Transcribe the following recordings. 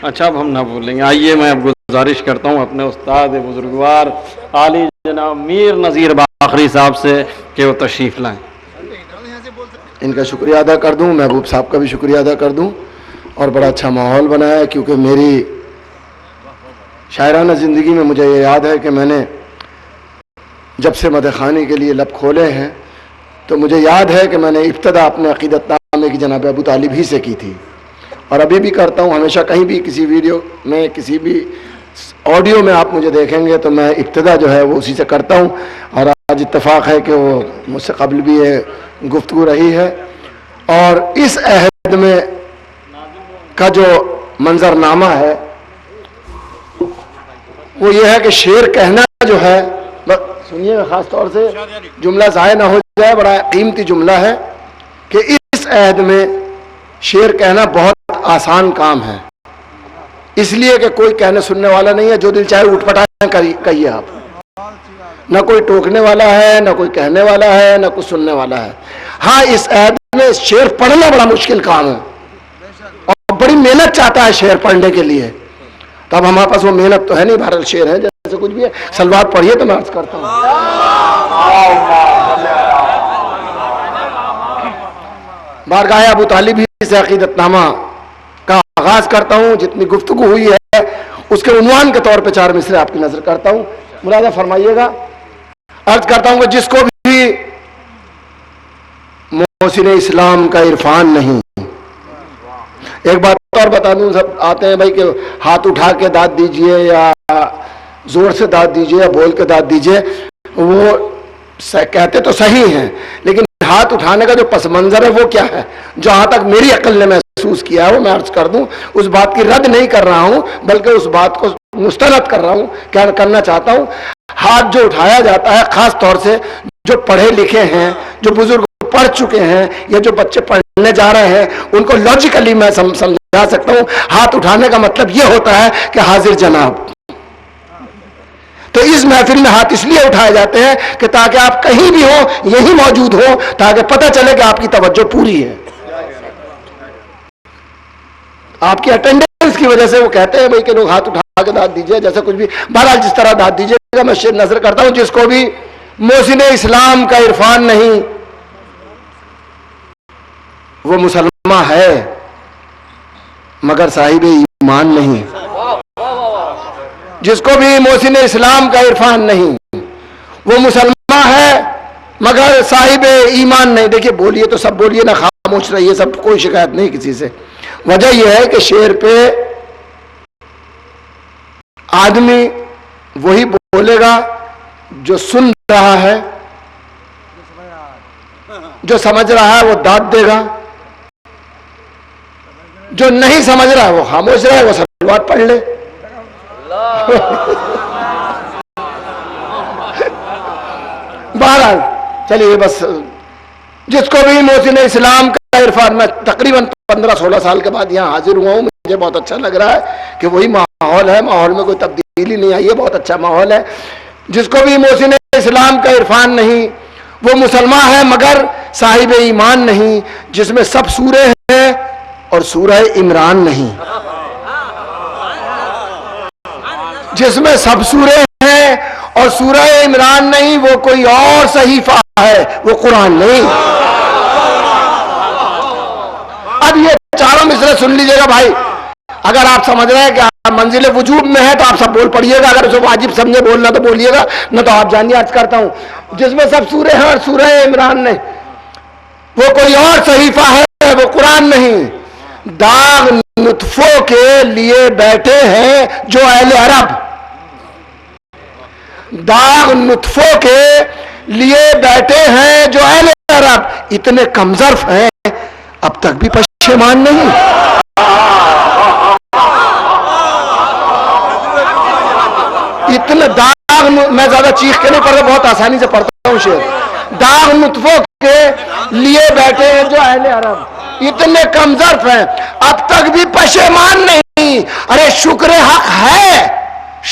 اچھا اب ہم نہ بولیں گے. آئیے میں اب گزارش کرتا ہوں اپنے استاد بزرگوار عالی جناب میر نذیر باقری صاحب سے کہ وہ تشریف لائیں. ان کا شکریہ ادا کر دوں, محبوب صاحب کا بھی شکریہ ادا کر دوں, اور بڑا اچھا ماحول بنایا ہے. کیونکہ میری شاعرانہ زندگی میں مجھے یہ یاد ہے کہ میں نے جب سے مدح خوانی کے لیے لب کھولے ہیں تو مجھے یاد ہے کہ میں نے ابتدا اپنے عقیدت نامے کی جناب ابو طالب ہی سے کی تھی, اور ابھی بھی کرتا ہوں. ہمیشہ کہیں بھی کسی ویڈیو میں کسی بھی آڈیو میں آپ مجھے دیکھیں گے تو میں ابتدا جو ہے وہ اسی سے کرتا ہوں. اور آج اتفاق ہے کہ وہ مجھ سے قبل بھی یہ گفتگو رہی ہے. اور اس عہد میں کا جو منظرنامہ ہے وہ یہ ہے کہ شعر کہنا جو ہے, سنیے خاص طور سے جملہ ضائع نہ ہو جائے, بڑا قیمتی جملہ ہے کہ اس عہد میں شعر کہنا بہت آسان کام ہے. اس لیے کہ کوئی کہنے سننے والا نہیں ہے, جو دل چاہے اٹھ پٹائیں کہیے آپ. نہ کوئی ٹوکنے والا ہے, نہ کوئی کہنے والا ہے, نہ کوئی سننے والا ہے. ہاں اس عہد میں شعر پڑھنا بڑا مشکل کام ہے اور بڑی محنت چاہتا ہے شعر پڑھنے کے لیے. تو اب ہمارے پاس وہ محنت تو ہے نہیں, بہرحال شعر ہے جیسے کچھ بھی ہے. سلوات پڑھیے تو میں عرض کرتا ہوں. بارگاہ ابو طالب ہی سے عقیدت نامہ کا آغاز کرتا ہوں. جتنی گفتگو ہوئی ہے اس کے عنوان کے طور پہ 4 مصرے آپ کی نظر کرتا ہوں, ملاحظہ فرمائیے گا. عرض کرتا ہوں کہ جس کو بھی محسن اسلام کا عرفان نہیں. ایک بات اور بتا دوں, سب آتے ہیں بھائی کہ ہاتھ اٹھا کے داد دیجئے یا زور سے داد دیجئے یا بول کے داد دیجئے. وہ کہتے تو صحیح ہیں, لیکن ہاتھ اٹھانے کا جو پس منظر ہے وہ کیا ہے, جہاں تک میری عقل نے محسوس کیا ہے وہ میں عرض کر دوں. اس بات کی رد نہیں کر رہا ہوں بلکہ اس بات کو مستند کر رہا ہوں, کیا کرنا چاہتا ہوں. ہاتھ جو اٹھایا جاتا ہے خاص طور سے جو پڑھے لکھے ہیں, جو بزرگ پڑھ چکے ہیں یا جو بچے پڑھنے جا رہے ہیں, ان کو لاجیکلی میں سمجھا سکتا ہوں. ہاتھ اٹھانے کا مطلب یہ ہوتا ہے کہ حاضر جناب. تو اس محفل میں ہاتھ اس لیے اٹھائے جاتے ہیں کہ تاکہ آپ کہیں بھی ہو یہی موجود ہو, تاکہ پتہ چلے کہ آپ کی توجہ پوری ہے. آپ کی اٹینڈنس کی وجہ سے وہ کہتے ہیں بھائی کہ لوگ ہاتھ اٹھا کے داد دیجئے, جیسا کچھ بھی. بہرحال جس طرح داد دیجئے گا میں شعر نظر کرتا ہوں. جس کو بھی محسن اسلام کا عرفان نہیں وہ مسلمان ہے مگر صاحب ایمان نہیں. جس کو بھی محسن اسلام کا عرفان نہیں وہ مسلمان ہے مگر صاحب ایمان نہیں. دیکھیے بولیے تو سب بولیے نہ, خاموش رہیے سب, کوئی شکایت نہیں کسی سے. وجہ یہ ہے کہ شعر پہ آدمی وہی بولے گا جو سن رہا ہے, جو سمجھ رہا ہے وہ داد دے گا, جو نہیں سمجھ رہا ہے وہ خاموش رہے, وہ صلوات پڑھ لے. بہرحال چلیے بس, جس کو بھی محسن اسلام کا عرفان, میں تقریباً 15-16 سال کے بعد یہاں حاضر ہوا ہوں. مجھے بہت اچھا لگ رہا ہے کہ وہی ماحول ہے, ماحول میں کوئی تبدیلی نہیں آئی ہے, بہت اچھا ماحول ہے. جس کو بھی محسن اسلام کا عرفان نہیں وہ مسلمان ہے مگر صاحب ایمان نہیں. جس میں سب سورے ہیں اور سورہ عمران نہیں. جس میں سب سورے ہیں اور سورہ عمران نہیں وہ کوئی اور صحیفہ ہے, وہ قرآن نہیں. اب یہ 4 مصرے سن لیجئے گا بھائی. اگر آپ سمجھ رہے ہیں کہ آپ منزل وجوب میں ہے تو آپ سب بول پڑیے گا, اگر اسے واجب سمجھے بولنا تو بولیے گا, نہ تو آپ جانیے. عرض کرتا ہوں جس میں سب سورے ہیں اور سورہ عمران نہیں وہ کوئی اور صحیفہ ہے, وہ قرآن نہیں. داغ نطفوں کے لیے بیٹھے ہیں جو اہل عرب, داغ نطفوں کے لیے بیٹھے ہیں جو اہل عرب, اتنے کمظرف ہیں اب تک بھی پشیمان نہیں. اتنے داغ, میں زیادہ چیخ کے نہیں پڑھتا, بہت آسانی سے پڑھتا ہوں شعر. داغ نطفوں کے لیے بیٹھے ہیں جو اہل عرب, اتنے کمظرف ہیں اب تک بھی پشیمان نہیں. ارے شکر حق ہے,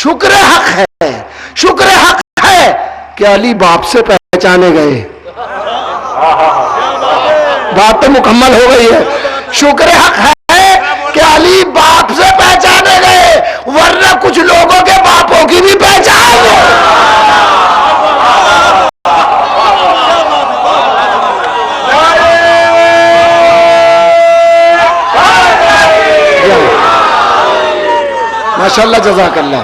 شکر حق ہے, شکر حق ہے کہ علی باپ سے پہچانے گئے. بات تو مکمل ہو گئی ہے. شکر حق ہے کہ علی باپ سے پہچانے ماشاءاللہ جزاک اللہ.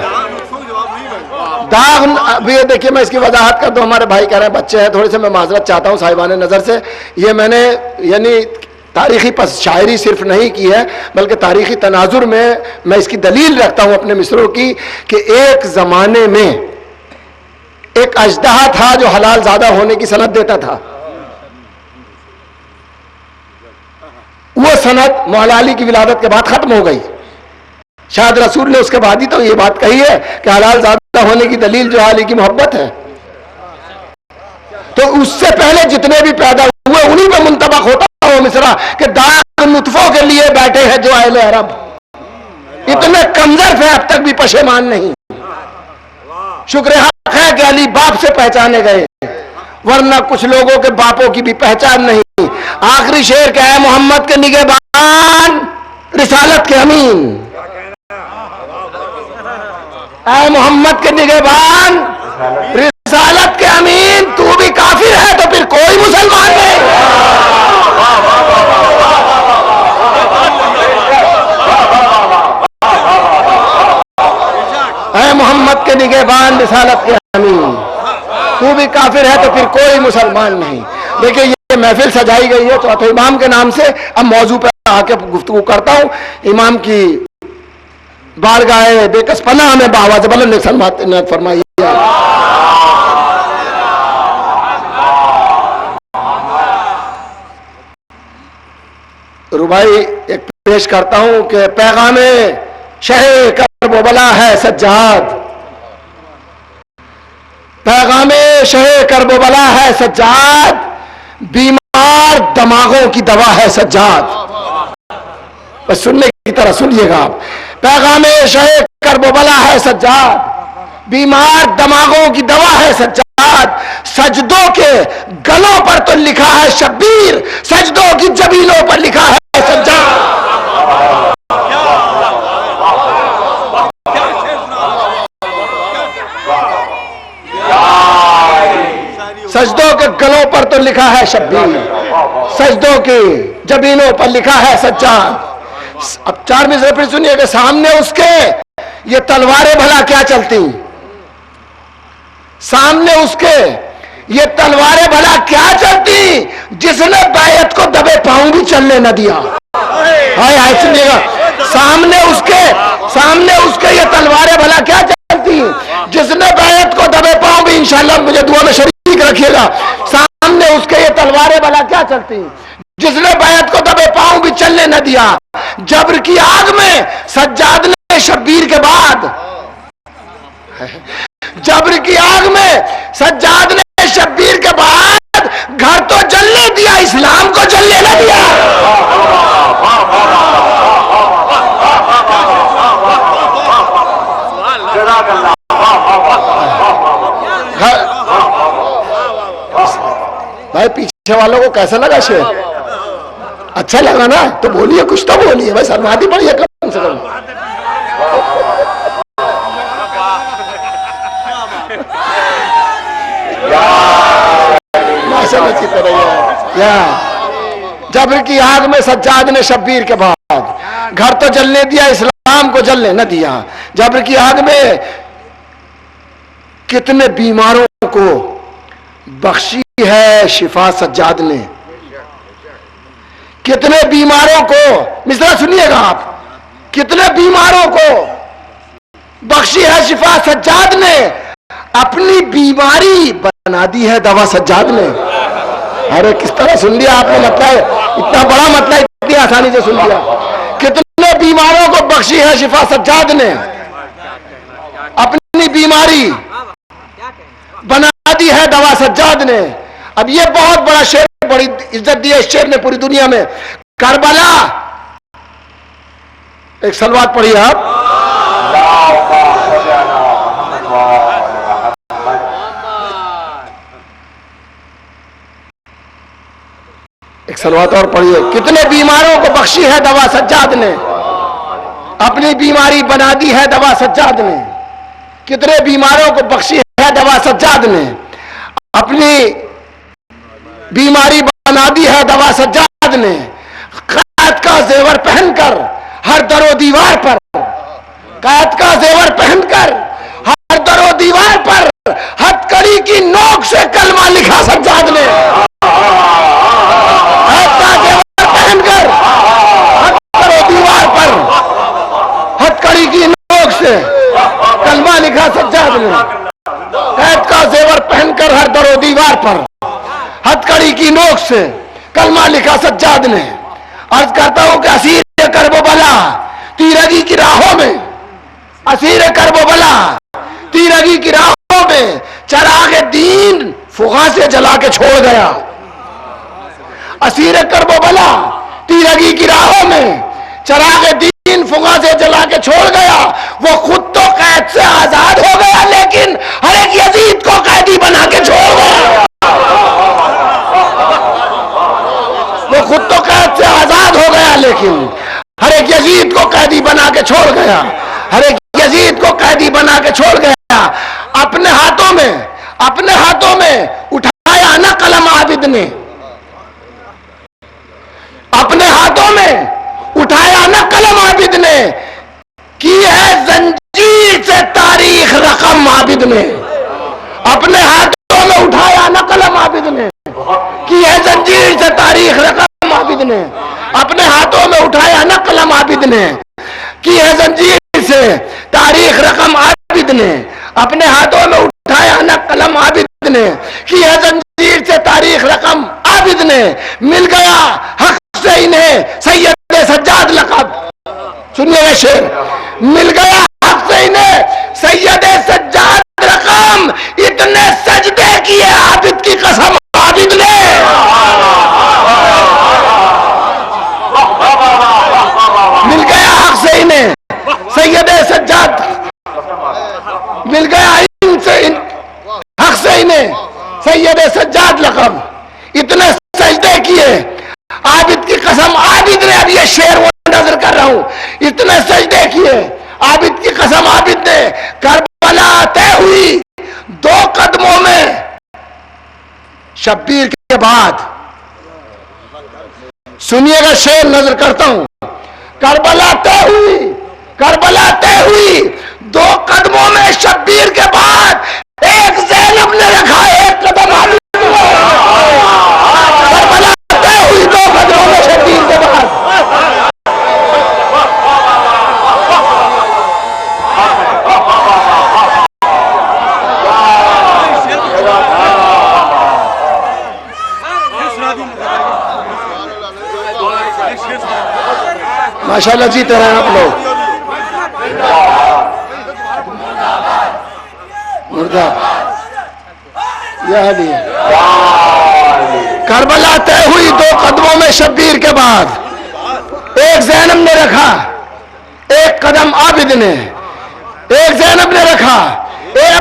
داغ ابھی یہ دیکھیے میں اس کی وضاحت کر دوں. ہمارے بھائی کہہ رہے ہیں بچے ہیں تھوڑے سے, میں معذرت چاہتا ہوں صاحبان نظر سے. یہ میں نے یعنی تاریخی شاعری صرف نہیں کی ہے بلکہ تاریخی تناظر میں میں اس کی دلیل رکھتا ہوں اپنے مصروں کی کہ ایک زمانے میں ایک اژدہا تھا جو حلال زادہ ہونے کی سند دیتا تھا. وہ سند مولا علی کی ولادت کے بعد ختم ہو گئی. شاید رسول نے اس کے بعد ہی تو یہ بات کہی ہے کہ حلال زادہ ہونے کی دلیل جو علی کی محبت ہے. تو اس سے پہلے جتنے بھی پیدا ہوئے انہی پہ منطبق ہوتا ہو مصرا کہ داغ نطفوں کے لیے بیٹھے ہیں جو اہل عرب. اتنے کمزور تھے اب تک بھی پشیمان نہیں. شکر حق ہے کہ علی باپ سے پہچانے گئے ورنہ کچھ لوگوں کے باپوں کی بھی پہچان نہیں. آخری شعر کہ اے محمد کے نگہبان رسالت کے امین, اے محمد کے نگہبان رسالت کے امین, تو بھی کافر ہے تو پھر کوئی مسلمان نہیں. اے محمد کے نگہبان رسالت کے امین, تو بھی کافر ہے تو پھر کوئی مسلمان نہیں. دیکھیں یہ محفل سجائی گئی ہے چوتھے امام کے نام سے. اب موضوع پہ آ کے گفتگو کرتا ہوں. امام کی بارگاہ بے کس پناہ میں بآواز بلند سلامت فرمائیے. ربائی ایک پیش کرتا ہوں کہ پیغام شہ کرب و بلا ہے سجاد, پیغام شہ کرب و بلا ہے سجاد, بیمار دماغوں کی دوا ہے سجاد. بس سننے کی طرح سنیے گا آپ. پیغام شہ کرب و بلا ہے سجاد, بیمار دماغوں کی دوا ہے سجاد. سجدوں کے گلوں پر تو لکھا ہے شبیر, سجدوں کی جبینوں پر لکھا ہے سجاد. سجدوں کے گلوں پر تو لکھا ہے شبیر, سجدوں کی جبینوں پر لکھا ہے سجاد. اب چار مصرے پھر سنیے کہ سامنے اس کے یہ تلواریں بھلا کیا چلتی, سامنے اس کے یہ تلواریں بھلا کیا چلتی جس نے بیعت کو دبے پاؤں بھی چلنے نہ دیا. ہائے ہائے سنیے گا, سامنے اس کے یہ تلواریں بھلا کیا چلتی جس نے بیعت کو دبے پاؤں بھی, انشاءاللہ مجھے دعا میں شریک رکھیے گا, سامنے اس کے یہ تلواریں بھلا کیا چلتی جس نے بیعت کو دبے پاؤں بھی چلنے نہ دیا. جبر کی آگ میں سجاد نے شبیر کے بعد, جبر کی آگ میں سجاد نے شبیر کے بعد گھر تو جلنے دیا, اسلام کو جلنے نہ دیا. بھائی پیچھے والوں کو کیسا لگا شعر؟ اچھا لگا نا تو بولیے, کچھ تو بولیے بھائی, سلماتی پڑھیے کم سے کم. جبر کی آگ میں سجاد نے شبیر کے بعد گھر تو جلنے دیا, اسلام کو جلنے نہ دیا. جبر کی آگ میں کتنے بیماروں کو بخشی ہے شفا سجاد نے, کتنے بیماروں کو, مصرع سنیے گا آپ, کتنے بیماروں کو بخشی ہے شفا سجاد نے, اپنی بیماری بنا دی ہے دوا سجاد نے. ارے کس طرح سن لیا آپ نے, مطلب اتنا بڑا مطلب اتنی آسانی سے سن لیا. کتنے بیماروں کو بخشی ہے شفا سجاد نے, اپنی بیماری بنا دی ہے دوا سجاد نے. اب یہ بہت بڑا شعر, بڑی عزت دی ہے اس شعر نے پوری دنیا میں. کربلا, ایک صلوات پڑھیے آپ. ایک صلوات اور پڑھیے. کتنے بیماروں کو بخشی ہے دوا سجاد نے, اپنی بیماری بنا دی ہے دوا سجاد نے. کتنے بیماروں کو بخشی ہے دوا سجاد نے, اپنی بیماری بنا دی ہے دوا سجاد نے. قید کا زیور پہن کر ہر در و دیوار پر, قید کا زیور پہن کر ہر در و دیوار پر ہتھکڑی کی نوک سے کلمہ لکھا سجاد نے، قید کا زیور پہن کر ہر در و دیوار پر ہتھکڑی کی نوک سے کلمہ لکھا سجاد نے، قید کا زیور پہن کر ہر در و دیوار پر ہتھکڑی کی نوک سے کلمہ لکھا سجاد نے۔ عرض کرتا ہوں کہ اسیر کرب و بلا تیرگی کی راہوں میں، اسیر کرب و بلا تیرگی کی راہوں میں چراغ دین فغاں سے جلا کے چھوڑ گیا۔ اسیر کرب و بلا تیرگی کی راہوں میں چراغ دین فغاں سے جلا کے چھوڑ گیا۔ وہ خود تو قید سے آزاد ہو گیا لیکن ہر ایک یزید کو قیدی بنا کے چھوڑ گیا۔ وہ خود تو قید سے آزاد ہو گیا لیکن ہر ایک یزید کو قیدی بنا کے چھوڑ گیا، ہر ایک یزید کو قیدی بنا کے چھوڑ گیا۔ اپنے ہاتھوں میں اٹھایا نہ قلم عابد نے، اپنے ہاتھوں میں اٹھایا نہ قلم عابد نے، کی ہے زنجیر سے تاریخ رقم عابد نے، اپنے ہاتھوں میں اٹھایا نہ قلم عابد نے، کی ہے زنجیر سے تاریخ رقم عابد نے، اپنے ہاتھوں میں اٹھایا نہ قلم عابد نے، کی ہے زنجیر سے تاریخ رقم عابد نے، اپنے ہاتھوں میں اٹھایا نہ قلم عابد نے، کی ہے زنجیر سے تاریخ رقم عابد نے۔ مل گیا حق سے انہیں سید سجاد لقب، سنیے گا شعر، مل گیا حق سے انہیں سید سجاد رقم، اتنے سجدے کیے عابد کی قسم عابد نے۔ مل گیا حق سے انہیں سید سجاد، مل گیا حق سے انہیں سید سجاد لقب، اتنے سجدے کیے عابد کی قسم عابد نے۔ اب یہ شعر وہ نظر کر رہا ہوں، اتنے سجدے کیے عابد کی قسم عابد نے، کربلا طے ہوئی 2 قدموں میں شبیر کے بعد۔ سنیے گا شعر نظر کرتا ہوں، کربلا طے ہوئی، کربلا طے ہوئی 2 قدموں میں شبیر کے بعد، ایک زینب نے رکھا 1 قدم عابد نے، کربلا طے ہوئی 2 قدموں میں شبیر کے بعد۔ ماشاءاللہ جیتے رہے ہیں آپ لوگ، مردہ یہ حدیث۔ کربلا طے ہوئی 2 قدموں میں شبیر کے بعد، ایک زینب نے رکھا 1 قدم عابد نے، ایک زینب نے رکھا۔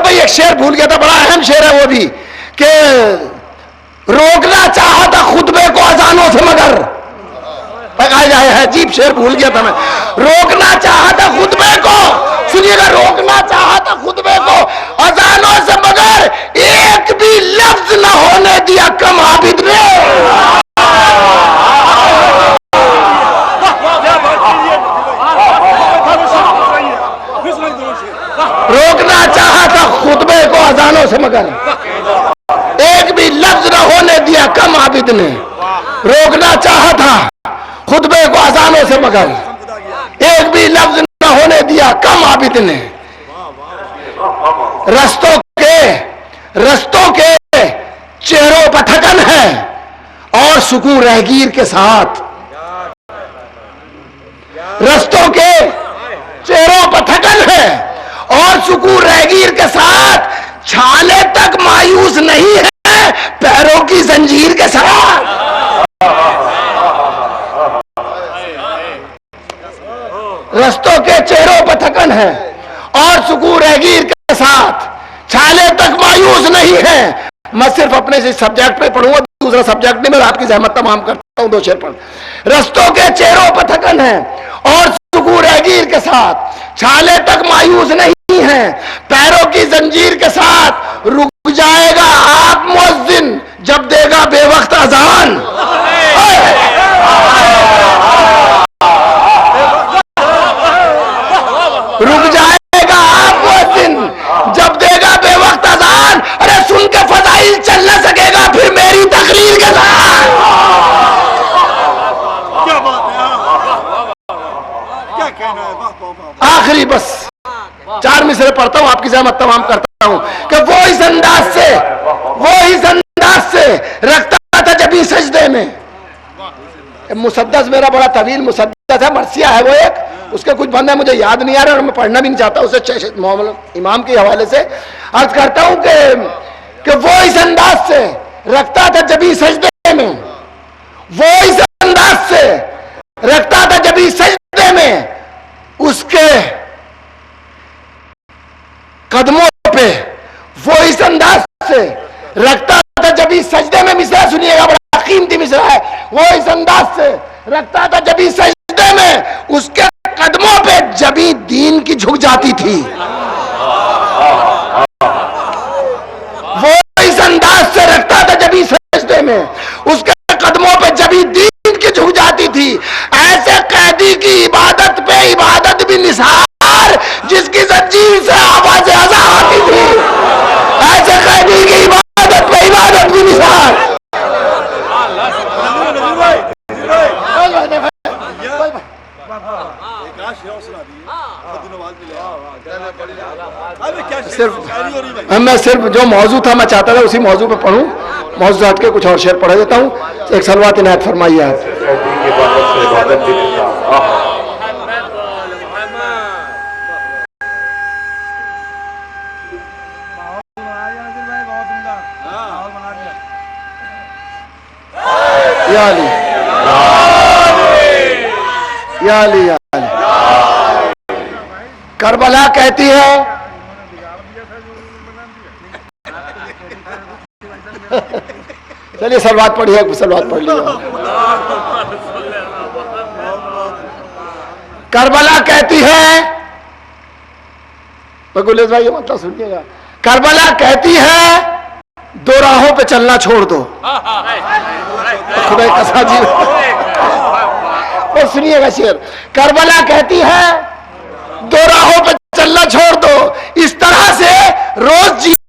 بھائی ایک شعر بھول گیا تھا، بڑا اہم شعر ہے وہ بھی، کہ روکنا چاہا تھا خطبے کو اذانوں سے مگر، عجیب شعر بھول گیا تھا میں، روکنا چاہا تھا خطبے کو، سنیے گا، روکنا چاہا تھا خطبے کو اذانوں سے مگر ایک بھی لفظ نہ ہونے دیا کم عابد نے۔ روکنا چاہا تھا خطبے کو اذانوں سے مگر ایک بھی لفظ نہ ہونے دیا کم عابد نے، روکنا چاہا تھا خطبے کو اذانوں سے مگر ایک بھی لفظ نہ ہونے دیا کم عابد نے۔ رستوں کے چہروں پر تھکن ہے اور سکون رہگیر کے ساتھ، رستوں کے چہروں پر تھکن ہے اور سکون رہگیر کے ساتھ، چھالے تک مایوس نہیں ہے پیروں کی زنجیر کے ساتھ۔ رستوں کے چہروں پر تھکن ہے اور سکون رہگیر کے ساتھ، چھالے تک مایوس نہیں ہے۔ میں صرف اپنے سے سبجیکٹ پہ پڑھوں گا، دوسرا سبجیکٹ نہیں، میں آپ کی زحمت تمام کرتا ہوں، 2 شعر پڑھ۔ رستوں کے چہروں پر تھکن ہے اور سکون رہگیر کے ساتھ، چھالے تک مایوس نہیں ہے پیروں کی زنجیر کے ساتھ، رک جائے گا آپ مؤذن جب دے گا بے وقت اذان۔ رک جائے آخری بس 4 مصرے پڑھتا ہوں، آپ کی زحمت تمام کرتا ہوں کہ وہ اس انداز سے رکھتا تھا جبھی سجدے میں. مسدس میرا بڑا طویل مسدس ہے، مرثیہ ہے وہ ایک، اس کے کچھ بندے مجھے یاد نہیں آ رہے اور میں پڑھنا بھی نہیں چاہتا اسے امام کے حوالے سے عرض کرتا ہوں کہ وہ اس انداز سے رکھتا تھا جبھی سجدے میں، وہ اس انداز سے رکھتا تھا جبھی سجدے میں، اس کے قدموں پہ وہ اس انداز سے رکھتا تھا جبھی سجدے میں. مصرع سنیے گا، بڑا قیمتی مصرع ہے. وہ اس انداز سے رکھتا تھا جبھی سجدے میں، اس کے قدموں پہ جبھی دین کی جھک جاتی تھی. وہ اس انداز سے رکھتا تھا جبھی سجدے میں، اس کے قدموں پہ جبھی دین کی جھک جاتی تھی. ایسے قیدی کی عبادت پہ عبادت بھی نثار، جس کی زنجیر سے آواز اذاں آتی تھی. ایسے قیدی کی عبادت پہ عبادت بھی نثار. میں صرف جو موضوع تھا میں چاہتا تھا اسی موضوع پہ پڑھوں، موضوع ہٹ کے کچھ اور شعر پڑھ دیتا ہوں. ایک صلوات عنایت فرمائیے آپ. یا علی یا علی یا علی. کربلا کہتی ہے چلیے سلوات پڑھیے، سلوات پڑھ لیجیے. کربلا کہتی ہے، گلیز بھائی یہ مطلب سنیے گا، کربلا کہتی ہے 2 راہوں پہ چلنا چھوڑ دو. خدا قسم جی اور سنیے گا شعر. کربلا کہتی ہے 2 راہوں پہ چلنا چھوڑ دو، اس طرح سے روز